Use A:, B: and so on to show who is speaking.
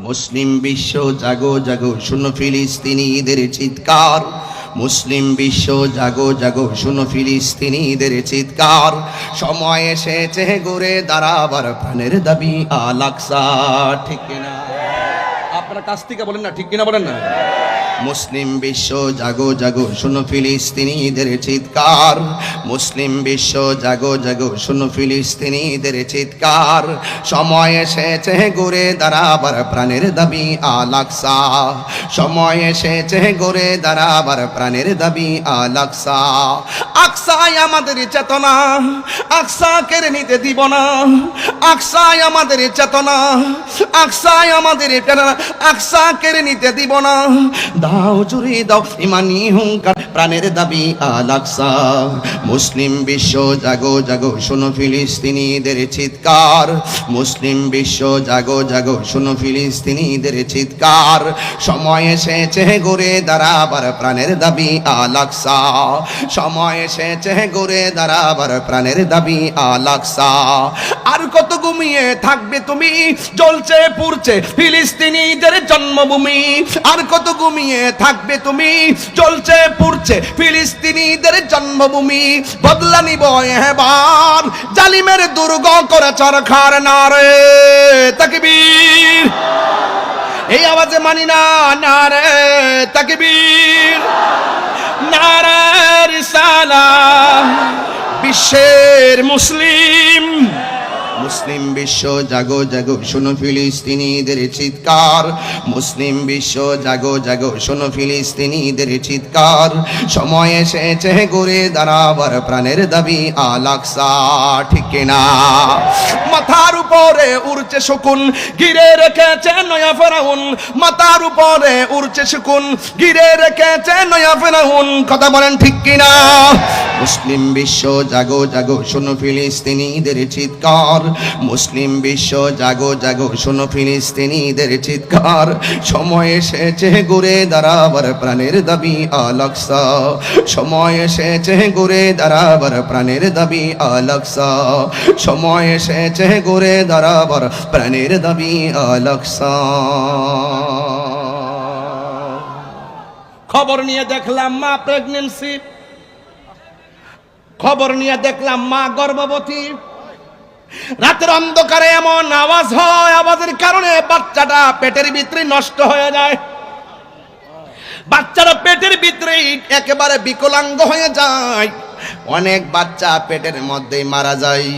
A: মুসলিম বিশ্ব জাগো জাগো শুনো ফিলিস্তিনিদের চিৎকার, মুসলিম বিশ্ব জাগো জাগো শুনো ফিলিস্তিনিদের চিৎকার। সময় এসেছে ঘুরে দাঁড়াবার প্রাণের দাবি আল আকসা। ঠিক কিনা? আপনারা কাছ থেকে বলেন না, ঠিক কিনা বলেন না? মুসলিম বিশ্ব জাগো জাগো শুনো ফিলিস্তিনিদের চিৎকার, মুসলিম বিশ্ব জাগো জাগো শুনো ফিলিস্তিনিদের চিৎকার। সময় এসেছে ঘুরে দাঁড়াবার প্রাণের দাবি আল আকসা, সময় এসেছে ঘুরে দাঁড়াবার প্রাণের দাবি আল আকসা। আকসায় আমাদের চেতনা, আকসা কেড়ে নিতে দিব না। আকসায় আমাদের চেতনা, আকসায় আমাদের প্রেরণা, আকসা কেড়ে নিতে দিব না। দাও জুড়ে দাও ইমানি হুঙ্কার, প্রাণের দাবি আল আকসা। মুসলিম বিশ্ব জাগো জাগো শুনো ফিলিস্তিনিদের চিৎকার, মুসলিম বিশ্ব জাগো জাগো শুনো ফিলিস্তিনিদের চিৎকার। সময় এসেছে ঘুরে দাঁড়াবার প্রাণের দাবি আল আকসা, সময় এসেছে ঘুরে দাঁড়াবার প্রাণের দাবি আল আকসা। আর কত ঘুমিয়ে থাকবে তুমি, জ্বলছে পুড়ছে ফিলিস্তিনিদের জন্মভূমি। আর কত ঘুমিয়ে থাকবে তুমি, জ্বলছে পুড়ছে ফিলিস্তিনিদের জন্মভূমি। বদলা নিব এবার জালিমের দুর্গ করে চরখার নারে তাকবীর। এই আওয়াজে মানি না, নারে তাকবীর, নারে রিসালাহ। বিশ্বের মুসলিম, মুসলিম বিশ্ব জাগো জাগো শুনো ফিলিস্তিনিদের চিৎকার, মুসলিম বিশ্ব জাগো জাগো শুনো ফিলিস্তিনিদের চিৎকার। সময় এসেছে ঘুরে দাঁড়াবার প্রাণের দাবি আল আকসা। ঠিক কিনা? মাথার উপরে উড়ছে শকুন, ঘিরে রেখেছে নয়া ফেরাউন। মাথার উপরে উড়ছে শকুন, ঘিরে রেখেছে নয়া ফেরাউন। কথা বলেন ঠিক কিনা? মুসলিম বিশ্ব জাগো জাগো শুনো ফিলিস্তিনিদের চিৎকার, মুসলিম বিশ্ব জাগো জাগো শুনো ফিলিস্তিনিদের চিৎকার। সময় এসেছে ঘুরে দাঁড়াবার প্রাণের দাবি আল আকসা, সময় এসেছে ঘুরে দাঁড়াবার প্রাণের দাবি আল আকসা, সময় এসেছে ঘুরে দাঁড়াবার প্রাণের দাবি আল আকসা। খবর নিয়ে দেখলাম মা প্রেগন্যান্সি, খবর নিয়ে দেখলাম মা গর্ভবতী। রাতের অন্ধকারে এমন আওয়াজ হয়, আওয়াজের কারণে বাচ্চাটা পেটের ভিতরে নষ্ট হয়ে যায়। বাচ্চারা পেটের ভিতরে একেবারে বিকলাঙ্গ হয়ে যায়। অনেক বাচ্চা পেটের মধ্যে মারা যায়।